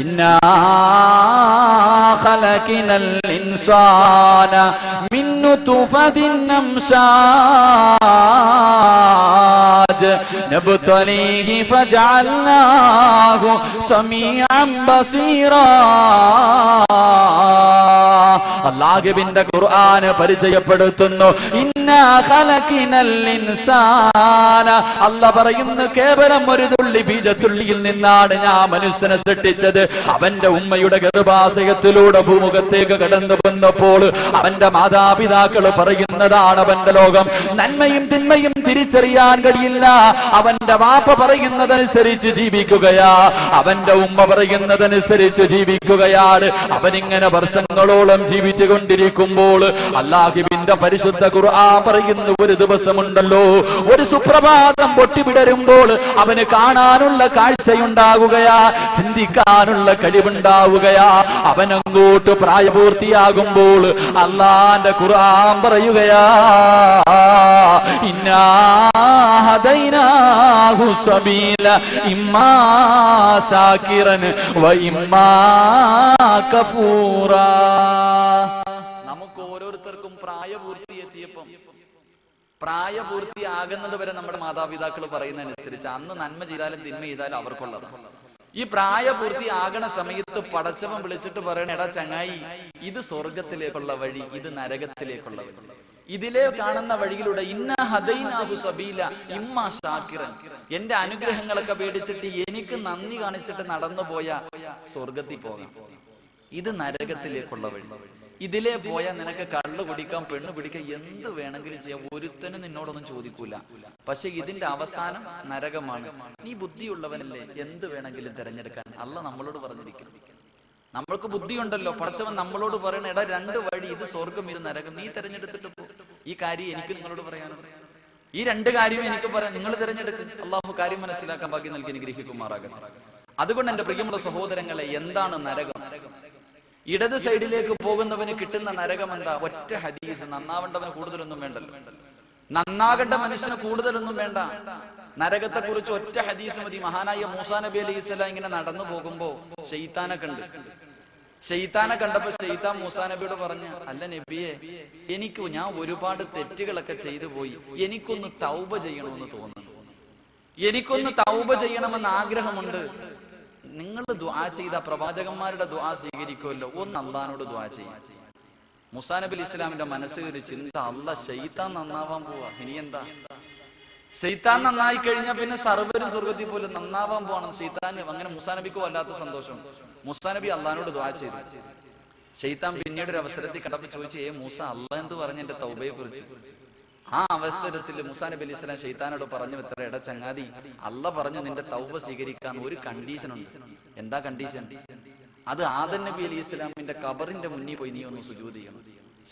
ഇന്നാ ഖലഖനൽ ഇൻസാന മിൻ നുത്ഫത്തിൻ അംശാജ് നബ്തലീഹി ഫജഅൽനാഹു സമീഅൻ ബസീറാ. അല്ലാഹുവിന്റെ ഖുർആൻ പരിചയപ്പെടുത്തുന്നു, ഇന്നാ ഖലഖനൽ ഇൻസാന. അല്ലാഹ് പറയുന്നു, കേവലം ഒരു തുള്ളി ബീജത്തുള്ളിയിൽ നിന്നാണ് ഞാൻ മനുഷ്യനെ സൃഷ്ടിച്ചത്. അവന്റെ ഉമ്മയുടെ ഗർഭാശയത്തിലൂടെ ഭൂമുഖത്തേക്ക് കടന്നു വന്നപ്പോൾ അവന്റെ മാതാപിതാക്കൾ പറയുന്നതാണ് അവന്റെ ലോകം. നന്മയും തിന്മയും തിരിച്ചറിയാൻ കഴിയില്ല. അവന്റെ വാപ്പ പറയുന്നതനുസരിച്ച് ജീവിക്കുകയാ, അവന്റെ ഉമ്മ പറയുന്നതനുസരിച്ച് ജീവിക്കുകയാണ്. അവനിങ്ങനെ വർഷങ്ങളോളം ജീവിച്ചു കൊണ്ടിരിക്കുമ്പോൾ അല്ലാഹുവിന്റെ പരിശുദ്ധ ഖുർആൻ പറയുന്നു, ഒരു ദിവസമുണ്ടല്ലോ, ഒരു സുപ്രഭാതം പൊട്ടിവിടരുമ്പോൾ അവന് കാണാനുള്ള കാഴ്ചയുണ്ടാകുകയാ, ചിന്തിക്കാനുള്ള കഴിവുണ്ടാവുകയാ. അവനങ്ങോട്ട് പ്രായപൂർത്തിയാകുമ്പോൾ അല്ലാഹുവിന്റെ ഖുർആൻ പറയുകയാ, ഇന്നാ ഹദൈനാഹു സബീല ഇമ്മാ ശാകിറൻ വ ഇമ്മാ കഫൂറാ. നമുക്ക് ഓരോരുത്തർക്കും പ്രായപൂർത്തിയാകുന്നത് വരെ നമ്മുടെ മാതാപിതാക്കൾ പറയുന്നതനുസരിച്ച് അന്ന് നന്മ ചെയ്താലും തിന്മ ചെയ്താലും അവർക്കുള്ളതാണ്. ഈ പ്രായപൂർത്തിയാകണ സമയത്ത് പടച്ചവൻ വിളിച്ചിട്ട് പറയണ, എടാ ചങ്ങായി, ഇത് സ്വർഗത്തിലേക്കുള്ള വഴി, ഇത് നരകത്തിലേക്കുള്ള വഴി. ഇതിലെ കാണുന്ന വഴിയിലൂടെ ഇന്നാ ഹദൈനാഹു സബീല ഇമ്മാ ശാകിറൻ, എന്റെ അനുഗ്രഹങ്ങളൊക്കെ പേടിച്ചിട്ട് എനിക്ക് നന്ദി കാണിച്ചിട്ട് നടന്നു പോയ സ്വർഗത്തിൽ പോകാം. ഇത് നരകത്തിലേക്കുള്ള വഴി. ഇതിലെ പോയാൽ നിനക്ക് കള്ളു കുടിക്കാം, പെണ്ണു പിടിക്കാം, എന്ത് വേണമെങ്കിലും ചെയ്യാം, ഒരുത്തനും നിന്നോടൊന്നും ചോദിക്കൂല. പക്ഷെ ഇതിന്റെ അവസാനം നരകമാണ്. നീ ബുദ്ധിയുള്ളവനല്ലേ, എന്ത് വേണമെങ്കിലും തിരഞ്ഞെടുക്കാൻ അല്ലാഹ് നമ്മളോട് പറഞ്ഞിരിക്കുന്നു. നമ്മൾക്ക് ബുദ്ധിയുണ്ടല്ലോ, പടച്ചവൻ നമ്മളോട് പറയണ, എടാ രണ്ട് വഴി, ഇത് സ്വർഗം ഇത് നരകം, നീ തിരഞ്ഞെടുത്തിട്ട് പോ. ഈ കാര്യം എനിക്ക് നിങ്ങളോട് പറയാനുണ്ട്. ഈ രണ്ട് കാര്യവും എനിക്ക് പറയാം, നിങ്ങൾ തിരഞ്ഞെടുക്കും. അള്ളാഹു കാര്യം മനസ്സിലാക്കാൻ ഭാഗ്യം നൽകി അനുഗ്രഹിക്കുമാറാകട്ടെ. അതുകൊണ്ട് എന്റെ പ്രിയമുള്ള സഹോദരങ്ങളെ, എന്താണ് നരകം? ഇടത് സൈഡിലേക്ക് പോകുന്നവന് കിട്ടുന്ന നരകം എന്താ? ഒറ്റ ഹദീസ്. നന്നാവേണ്ടവന് കൂടുതലൊന്നും വേണ്ടല്ലോ, നന്നാകേണ്ട മനുഷ്യന് കൂടുതലൊന്നും വേണ്ട. നരകത്തെ കുറിച്ച് ഒറ്റ ഹദീസ് മതി. മഹാനായ മൂസാ നബി അലൈഹിസ്സലാം ഇങ്ങനെ നടന്നു പോകുമ്പോ ശൈത്താനെ കണ്ടപ്പോ ശൈത്താൻ മൂസാ നബിയോട് പറഞ്ഞു, അല്ല നബിയെ, ഞാൻ ഒരുപാട് തെറ്റുകളൊക്കെ ചെയ്തു പോയി, എനിക്കൊന്ന് തൗബ ചെയ്യണമെന്ന് തോന്നുന്നു, എനിക്കൊന്ന് തൗബ ചെയ്യണമെന്ന് ആഗ്രഹമുണ്ട്. നിങ്ങൾ ദുആ ചെയ്ത പ്രവാചകന്മാരുടെ ദുആ സ്വീകരിക്കുമല്ലോ, ഒന്ന് അള്ളാഹിനോട് ദുആ ചെയ്യാം. മൂസാ നബി ഇസ്ലാമിന്റെ മനസ്സിൽ ഒരു ചിന്ത, അല്ലാഹ് ശൈത്താൻ നന്നാവാൻ പോവാ, ഇനി എന്താ? ശൈത്താൻ നന്നായി കഴിഞ്ഞാൽ പിന്നെ സർവ്വരും സ്വർഗത്തിൽ പോലും നന്നാവാൻ പോവാണ്. ശൈത്താൻ അങ്ങനെ മൂസാ നബിക്ക് വല്ലാത്ത സന്തോഷം. മൂസാ നബി അള്ളാഹിനോട് ദുആ ചെയ്തു. ശൈത്താൻ പിന്നീട് ഒരു അവസരത്തിൽ കണ്ടപ്പോൾ ചോദിച്ചു, മൂസ, അള്ളാഹ് എന്ത് പറഞ്ഞു എന്റെ തൗബയെ കുറിച്ച്? ആ അവസരത്തിൽ മൂസാ നബി അലൈഹി സ്വലാം ശൈത്താനോട് പറഞ്ഞു, എത്ര എടാ ചങ്ങാതി, അള്ളാഹ് പറഞ്ഞു നിന്റെ തൗബ സ്വീകരിക്കാൻ ഒരു കണ്ടീഷൻ ഉണ്ട്. എന്താ കണ്ടീഷൻ? അത് ആദം നബി അലൈഹി സ്വലാമിന്റെ ഖബറിന്റെ മുന്നിൽ പോയി നീ ഒന്ന് സുജൂദ് ചെയ്യണം.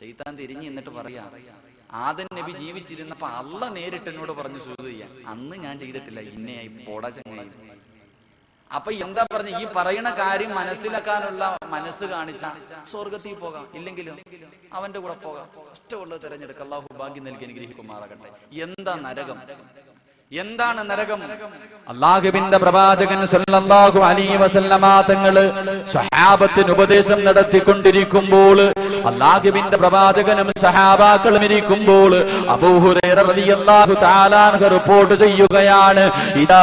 ശൈത്താൻ തിരിഞ്ഞു എന്നിട്ട് പറയാ, ആദം നബി ജീവിച്ചിരുന്നപ്പോ അള്ളാഹ് നേരിട്ട് എന്നോട് പറഞ്ഞു സുജൂദ് ചെയ്യാൻ, അന്ന് ഞാൻ ചെയ്തിട്ടില്ല, ഇന്നയായി പോടാ ചങ്ങായി. അപ്പൊ എന്താ പറഞ്ഞ, ഈ പറയുന്ന കാര്യം മനസ്സിലാക്കാനുള്ള മനസ്സ് കാണിച്ച സ്വർഗത്തിൽ പോകാം, ഇല്ലെങ്കിലും അവന്റെ കൂടെ പോകാം. ഇഷ്ടമുള്ളത് തിരഞ്ഞെടുക്കുക. അല്ലാഹു ഭാഗ്യം നൽകി അനുഗ്രഹിക്കുമാറാകട്ടെ. എന്താ നരകം? എന്താണ് നരകം? അല്ലാഹുവിന്റെ പ്രവാചകൻ സല്ലല്ലാഹു അലൈഹി വസല്ലമ തങ്ങള് സ്വഹാബത്തിന് ഉപദേശം നടത്തിക്കൊണ്ടിരിക്കുമ്പോൾ, അല്ലാഹുവിന്റെ പ്രവാചകനും സഹാബാക്കളും ഇരിക്കുമ്പോൾ അബൂ ഹുറൈറ റളിയല്ലാഹു തആല അൻഹു റിപ്പോർട്ട് ചെയ്യുകയാണ്, ഇദാ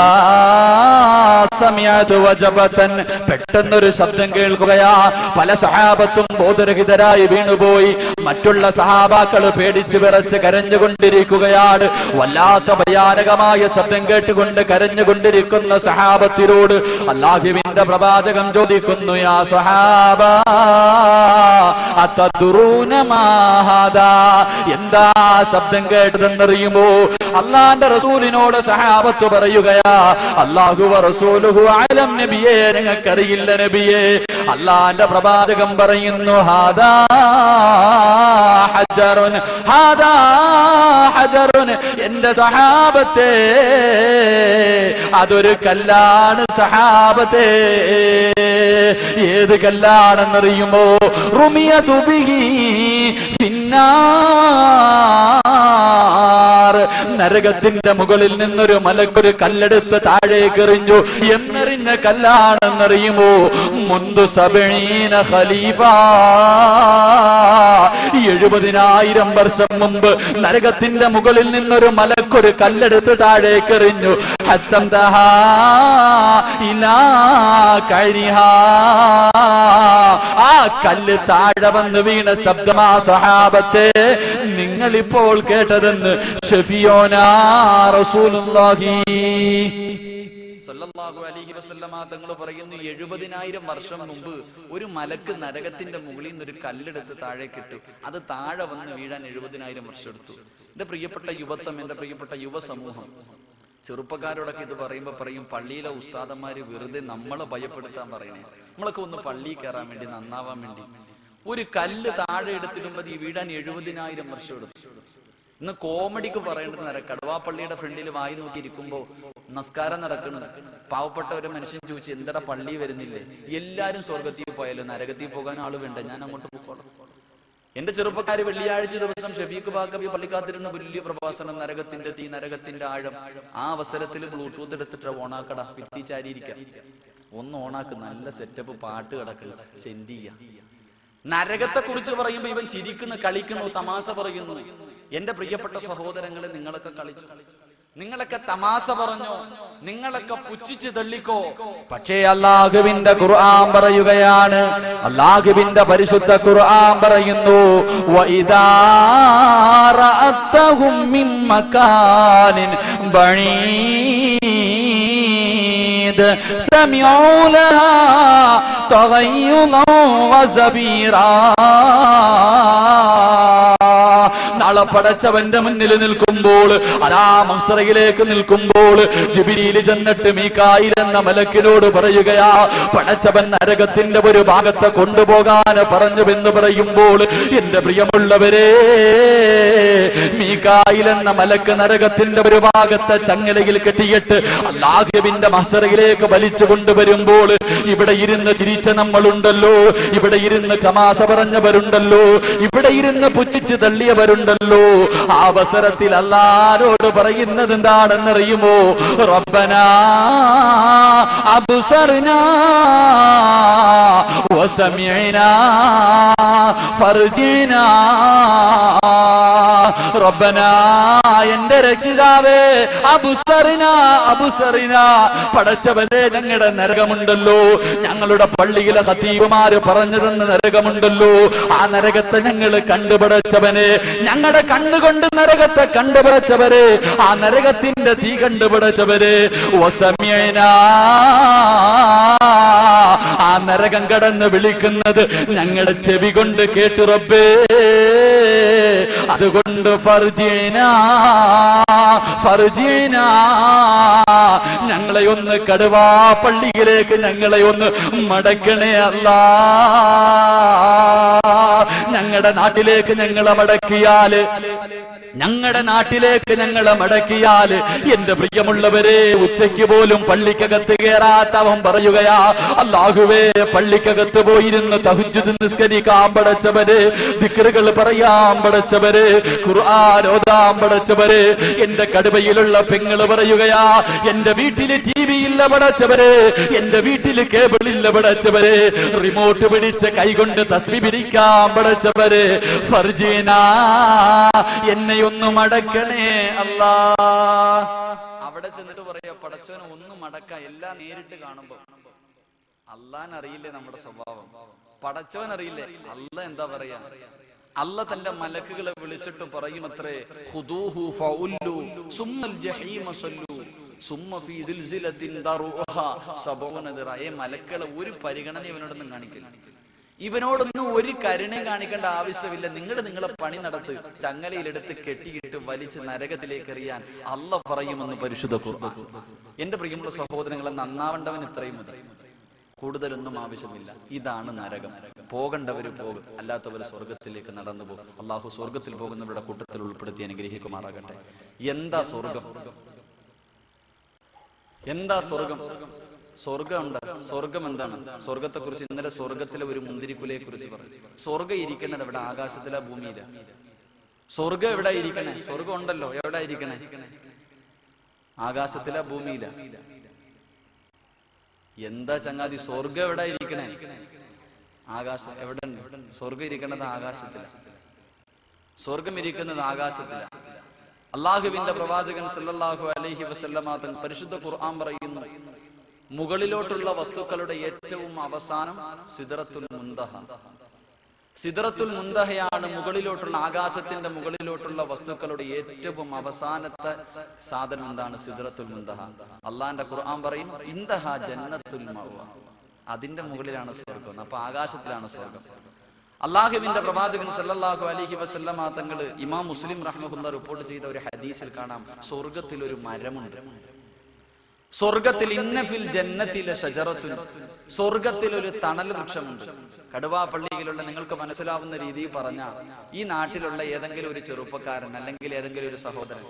സമിഅതു വജബതൻ, പെട്ടെന്നൊരു ശബ്ദം കേൾക്കുകയാ. പല സഹാബത്തും ബോധരഹിതരായി വീണുപോയി. മറ്റുള്ള സഹാബാക്കൾ പേടിച്ച് വിറച്ച് കരഞ്ഞുകൊണ്ടിരിക്കുകയാണ്. വല്ലാത്ത ഭയാനകമായ ശബ്ദം കേട്ടുകൊണ്ട് കരഞ്ഞുകൊണ്ടിരിക്കുന്ന സഹാബത്തിനോട് അല്ലാഹുവിന്റെ പ്രവാചകൻ ചോദിക്കുന്നു, യാ സഹാബ അതദ്റൂന മാ ഹാദാ, എന്താ ശബ്ദം കേട്ടതെന്നറിയുമോ? അല്ലാഹുവിന്റെ റസൂലിനോട് സഹാബത്ത് പറയുകയാ, അല്ലാഹു വ റസൂലുഹു അലം നബിയേ, നിങ്ങൾക്കറിയില്ല നബിയേ. അല്ലാഹുവിന്റെ പ്രവാചകൻ പറയുന്നു, ഹാദാ ഹജറുൻ, ഹാദാ ഹജറുൻ, എന്റെ സഹാബത്തെ അതൊരു കല്ലാണ് സഹാബത്തെ. ഏത് കല്ലാണെന്നറിയുമോ? റുമിയതു ബിഹി ഫിന്നാർ, നരകത്തിന്റെ മുകളിൽ നിന്നൊരു മലക്കൊരു കല്ലെടുത്ത് താഴേക്ക് എറിഞ്ഞു. എന്നെറിഞ്ഞ കല്ലാണെന്നറിയുമോ? മുന്തു സബഈന ഖലീഫ, 70,000 വർഷം മുമ്പ് നരകത്തിന്റെ മുകളിൽ നിന്നൊരു മലക്കൊരു കല്ലെടുത്ത് താഴേക്ക് എറിഞ്ഞു. ആ കല്ല് താഴെ വന്ന് വീണ ശബ്ദമാ സ്വഹാബത്തെ നിങ്ങളിപ്പോൾ കേട്ടതെന്ന് ഷഫീഉനാ റസൂലുള്ളാഹി സല്ലല്ലാഹു അലൈഹി വസല്ലമ തങ്ങൾ പറയുന്നു, 70,000 വർഷം മുമ്പ് ഒരു മലക്ക് നരകത്തിന്റെ മുകളിൽ നിന്ന് ഒരു കല്ലെടുത്ത് താഴേക്കിട്ടു. അത് താഴെ വന്ന് വീഴാൻ 70,000 വർഷം എടുത്തു. എന്റെ പ്രിയപ്പെട്ട യുവത്വം, എന്റെ പ്രിയപ്പെട്ട യുവസമൂഹം, ചെറുപ്പക്കാരോടൊക്കെ ഇത് പറയുമ്പോ പറയും, പള്ളിയിലെ ഉസ്താദന്മാര് വെറുതെ നമ്മളെ ഭയപ്പെടുത്താൻ പറയണേ. നമ്മളൊക്കെ ഒന്ന് പള്ളിയിൽ കയറാൻ വേണ്ടി, നന്നാവാൻ വേണ്ടി. ഒരു കല്ല് താഴെ എടുത്തിടുമ്പോ ഈ വീഴാൻ 70,000 വർഷം എടുത്തു. ഇന്ന് കോമഡിക്ക് പറയേണ്ടത് കടുവാപ്പള്ളിയുടെ ഫ്രണ്ടിൽ വായി നോക്കി ഇരിക്കുമ്പോ നമസ്കാരം നടക്കണം. പാവപ്പെട്ട ഒരു മനുഷ്യൻ ചോദിച്ചു, എന്തടാ പള്ളി വരുന്നില്ലേ? എല്ലാരും സ്വർഗത്തിൽ പോയാലും നരകത്തിൽ പോകാൻ ആള് വേണ്ട, ഞാൻ അങ്ങോട്ട് പോകണം. എന്റെ ചെറുപ്പക്കാര് വെള്ളിയാഴ്ച ദിവസം ഷഫീഖ് ബാക്കബി പള്ളിക്കാത്തിരുന്ന വലിയ പ്രഭാഷണം, നരകത്തിന്റെ തീ, നരകത്തിന്റെ ആഴം. ആ അവസരത്തിൽ ബ്ലൂടൂത്ത് എടുത്തിട്ട് ഓണാക്കട, ഭിത്തിച്ചാരിയിരിക്കാം, ഒന്ന് ഓണാക്ക്, നല്ല സെറ്റപ്പ് പാട്ട് കിടക്കുക, സെൻഡ് ചെയ്യാം. നരകത്തെ കുറിച്ച് പറയുമ്പോ ഇവൻ ചിരിക്കുന്നു, കളിക്കുന്നു, തമാശ പറയുന്നു. എന്റെ പ്രിയപ്പെട്ട സഹോദരങ്ങളെ, നിങ്ങളൊക്കെ കളിച്ചു, നിങ്ങളൊക്കെ തമാശ പറഞ്ഞോ, നിങ്ങളൊക്കെ പുച്ഛിച്ച് തള്ളിക്കോ. പക്ഷേ അല്ലാഹുവിന്റെ ഖുർആൻ പറയുകയാണ്, അല്ലാഹുവിന്റെ പരിശുദ്ധ ഖുർആൻ പറയുന്നു, വഇദാ റഅതഹും മിൻ മകാനിൻ ബഈദ് സമിഉ ലഹാ തഗയ്യുദൻ വസഫീറാ. നാളെ പടച്ചവന്റെ മുന്നിൽ നിൽക്കുമ്പോൾ, അതാ മഹ്ശറിലേക്ക് നിൽക്കുമ്പോൾ, ജിബ്രീൽ ചെന്നിട്ട് മീകായിൽ എന്ന മലക്കിനോട് പറയുകയാ, പടച്ചവൻ നരകത്തിന്റെ ഒരു ഭാഗത്തെ കൊണ്ടുപോകാൻ പറഞ്ഞുവെന്ന് പറയുമ്പോൾ, എന്റെ പ്രിയമുള്ളവരെ, മീകായിൽ എന്ന മലക്ക് നരകത്തിന്റെ ഒരു ഭാഗത്തെ ചങ്ങലയിൽ കെട്ടിയിട്ട് അല്ലാഹുവിന്റെ മഹ്ശറിലേക്ക് വലിച്ചു കൊണ്ടുവരുമ്പോൾ, ഇവിടെ ഇരുന്ന് ചിരിച്ച നമ്മളുണ്ടല്ലോ, ഇവിടെ ഇരുന്ന് തമാശ പറഞ്ഞവരുണ്ടല്ലോ, ഇവിടെ ഇരുന്ന് പുച്ഛിച്ച് തള്ളിയവരുണ്ടല്ലോ, ആ അവസരത്തിൽ അല്ലാഹുവോട് പറയുന്നത് എന്താണെന്നറിയുമോ? റബ്ബനാ അബ്സർനാ വസമിഅനാ ഫർജിനാ. റബ്ബനാ, എന്റെ രക്ഷിതാവേ, അബ്സർനാ അബ്സർനാ, പടച്ചവനെ, ഞങ്ങളുടെ നരകമുണ്ടല്ലോ, ഞങ്ങളുടെ പള്ളിയിലെ ഖതീബുമാര് പറഞ്ഞു തന്ന നരകമുണ്ടല്ലോ, ആ നരകത്തെ ഞങ്ങൾ കണ്ടുപിടച്ചവനെ, ഞങ്ങളുടെ കണ്ണുകൊണ്ട് നരകത്തെ കണ്ടുപിടച്ചവരെ, ആ നരകത്തിന്റെ തീ കണ്ടുപിടച്ചവരെ, വസമിഅനാ, ആ നരകം കടന്ന് വിളിക്കുന്നത് ഞങ്ങളുടെ ചെവി കൊണ്ട് കേട്ടു റബ്ബേ, അതുകൊണ്ട് ഫർജിനാ ഫർജിനാ, ഞങ്ങളെ ഒന്ന് കടുവാ പള്ളിയിലേക്ക് ഞങ്ങളെ ഒന്ന് മടക്കണേ അല്ലാ. ഞങ്ങളുടെ നാട്ടിലേക്ക് ഞങ്ങളെ മടക്കിയാല്, ഞങ്ങളുടെ നാട്ടിലേക്ക് ഞങ്ങളെ മടക്കിയാൽ, എന്റെ പ്രിയമുള്ളവരെ, ഉച്ചയ്ക്ക് പോലും പള്ളിക്കകത്ത് കയറാത്തവൻ പറയുകയാ, അല്ലാഹുവേ, പള്ളിക്കകത്ത് പോയിരുന്ന് തഹജ്ജുദ് നിസ്കരിക്കാൻ പടച്ചവരെ, ദിക്റുകൾ പറയാൻ പടച്ചവരെ, ഖുർആൻ ഓതാൻ പടച്ചവരെ. എന്റെ കടുവയിലുള്ള പെങ്ങള് പറയുകയാ, എന്റെ വീട്ടില് TV ഇല്ല പടച്ചവരെ, എന്റെ വീട്ടില് കേബിൾ ഇല്ല പടച്ചവരെ, റിമോട്ട് പിടിച്ച് കൈകൊണ്ട് തസ്ബീഹ് പിടിക്കാൻ പടച്ചവരെ, ഫർജീനാ, എന്നെ ഒന്ന് മടക്കണേ അല്ലാ. അവിടെ ചെന്നിട്ട് പറയാ, പടച്ചവനെ ഒന്ന് മടക്ക. എല്ലാം നേരിട്ട് കാണുമ്പോ അള്ളാൻ അറിയില്ലേ നമ്മുടെ സ്വഭാവം, പടച്ചവൻ അറിയില്ലേ. അല്ല എന്താ പറയാ, അല്ല തന്റെ മലക്കുകളെ വിളിച്ചിട്ട് പറയുമത്രേ, ഖുദൂഹു ഫഉല്ലു സുമ്മൽ ജഹീമ സല്ലു സുമ്മ ഫീ സിൽസിലത്തിൻ ദറുഹ 70 ദിറ. മലക്കുകളെ ഒരു പരിഗണന ഇവനോടൊന്നും കാണിക്കില്ല, ഇവനോടൊന്നും ഒരു കരുണയും കാണിക്കേണ്ട ആവശ്യമില്ല. നിങ്ങൾ നിങ്ങളെ പണി നടത്ത്, ചങ്ങലയിലെടുത്ത് കെട്ടിയിട്ട് വലിച്ച് നരകത്തിലേക്ക് എറിയാൻ അല്ല പറയുമെന്ന് പരിശുദ്ധ ഖുർആൻ. എന്റെ പ്രിയമുള്ള സഹോദരങ്ങളെ, നന്നാവേണ്ടവൻ ഇത്രയും മതി, കൂടുതലൊന്നും ആവശ്യമില്ല. ഇതാണ് നരകം. പോകേണ്ടവര് പോകും, അല്ലാത്തവർ സ്വർഗത്തിലേക്ക് നടന്നു പോകും. അള്ളാഹു സ്വർഗത്തിൽ പോകുന്നവരുടെ കൂട്ടത്തിൽ ഉൾപ്പെടുത്തി അനുഗ്രഹിക്കുമാറാകട്ടെ. എന്താ സ്വർഗം? എന്താ സ്വർഗം? സ്വർഗമുണ്ട്. സ്വർഗം എന്താണ്? സ്വർഗത്തെ കുറിച്ച് ഇന്നലെ സ്വർഗത്തിലെ ഒരു മുന്തിരിക്കുലയെ കുറിച്ച് പറഞ്ഞു. സ്വർഗം ഇരിക്കുന്നത് അവിടെ ആകാശത്തിലെ ഭൂമിയില. സ്വർഗം എവിടെ ഇരിക്കണേ? സ്വർഗം ഉണ്ടല്ലോ, എവിടെ ഇരിക്കണേ? ആകാശത്തിലാ, ഭൂമിയിലാ? എന്താ ചങ്ങാതി, സ്വർഗം എവിടെ ഇരിക്കണേ? ആകാശം. എവിടെ ഉണ്ട് സ്വർഗം? ഇരിക്കുന്നത് ആകാശത്തിലാണ്. സ്വർഗം ഇരിക്കുന്നത് ആകാശത്തിലാണ്. അള്ളാഹുവിന്റെ പ്രവാചകൻ സല്ലല്ലാഹു അലൈഹി വസല്ലമ തങ്ങൾ പരിശുദ്ധ ഖുർആൻ പറയുന്നു, മുകളിലോട്ടുള്ള വസ്തുക്കളുടെ ഏറ്റവും അവസാനം സിദ്റത്തുൽ മുൻതഹ. സിദ്റത്തുൽ മുൻതഹയാണ് മുകളിലോട്ടുള്ള, ആകാശത്തിന്റെ മുകളിലോട്ടുള്ള വസ്തുക്കളുടെ ഏറ്റവും അവസാനത്തെ സാധനം. എന്താണ് സിദ്റത്തുൽ മുൻതഹ? അള്ളാന്റെ ഖുർആൻ പറയും, ഇൻതഹ ജന്നത്തുൽ മഅവ. അതിന്റെ മുകളിലാണ് സ്വർഗം. അപ്പൊ ആകാശത്തിലാണ് സ്വർഗം. അള്ളാഹുവിന്റെ പ്രവാചകൻ സല്ലല്ലാഹു അലൈഹി വസല്ലമ തങ്ങൾ ഇമാം മുസ്ലിം റഹ്മഹുല്ലാഹ് റിപ്പോർട്ട് ചെയ്ത ഒരു ഹദീസിൽ കാണാം, സ്വർഗത്തിൽ ഒരു മരമുണ്ട്. സ്വർഗത്തിൽ ഇന്ന ഫിൽ ജന്നത്തി ലശജറത്തുൻ, സ്വർഗത്തിൽ ഒരു തണൽ വൃക്ഷമുണ്ട്. കടുവാപ്പള്ളിയിലുള്ള നിങ്ങൾക്ക് മനസ്സിലാവുന്ന രീതിയിൽ പറഞ്ഞാൽ, ഈ നാട്ടിലുള്ള ഏതെങ്കിലും ഒരു ചെറുപ്പക്കാരൻ, അല്ലെങ്കിൽ ഏതെങ്കിലും ഒരു സഹോദരൻ,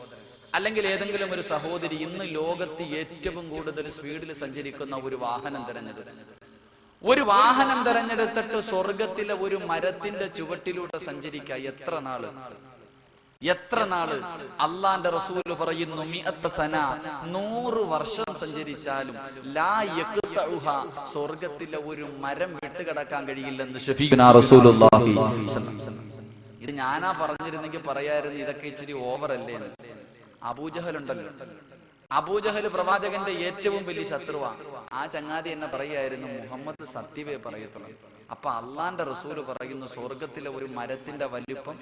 അല്ലെങ്കിൽ ഏതെങ്കിലും ഒരു സഹോദരി ഇന്ന് ലോകത്ത് ഏറ്റവും കൂടുതൽ സ്പീഡിൽ സഞ്ചരിക്കുന്ന ഒരു വാഹനം തിരഞ്ഞെടുത്തിട്ട് സ്വർഗത്തിലെ ഒരു മരത്തിന്റെ ചുവട്ടിലൂടെ സഞ്ചരിക്കുക. എത്ര നാള്? അള്ളാന്റെ റസൂൽ പറയുന്നു, 100 സന, 100 വർഷം സഞ്ചരിച്ചാലും ലാ യഖ്തഉഹ, സ്വർഗത്തിലെ ഒരു മരം വിട്ടുകിടക്കാൻ കഴിയില്ലെന്ന് ഷഫീഖുനാ റസൂലുള്ളാഹി സ്വല്ലല്ലാഹു അലൈഹി വസല്ലം. ഇത് ഞാനാ പറഞ്ഞിരുന്നെങ്കിൽ പറയായിരുന്നു, ഇതൊക്കെ ഇച്ചിരി ഓവർ അല്ലേ എന്ന്. അബൂജഹൽ ഉണ്ടല്ലോ, അബൂജഹൽ പ്രവാചകന്റെ ഏറ്റവും വലിയ ശത്രുവാണ്. ആ ചങ്ങാതി എന്നെ പറയായിരുന്നു, മുഹമ്മദ് സത്യമേ പറയത്തുള്ളൂ. അപ്പൊ അള്ളാന്റെ റസൂല് പറയുന്നു, സ്വർഗത്തിലെ ഒരു മരത്തിന്റെ വലിപ്പം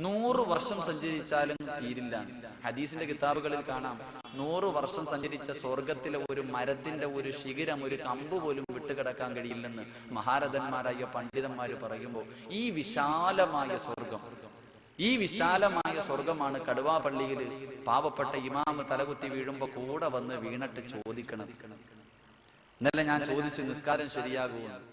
100 വർഷം സഞ്ചരിച്ചാലും തീരില്ല. ഹദീസിന്റെ കിതാബുകളിൽ കാണാം, 100 വർഷം സഞ്ചരിച്ച സ്വർഗത്തിലെ ഒരു മരത്തിന്റെ ഒരു ശിഖരം, ഒരു കമ്പ് പോലും വിട്ടുകിടക്കാൻ കഴിയില്ലെന്ന് മഹാരഥന്മാരായ പണ്ഡിതന്മാര് പറയുമ്പോൾ, ഈ വിശാലമായ സ്വർഗമാണ് കടുവാപ്പള്ളിയിൽ പാവപ്പെട്ട ഇമാമ് തലകുത്തി വീഴുമ്പോ കൂടെ വന്ന് വീണിട്ട് ചോദിക്കണം. ഇന്നലെ ഞാൻ ചോദിച്ചു, നിസ്കാരം ശരിയാകുമെന്ന്.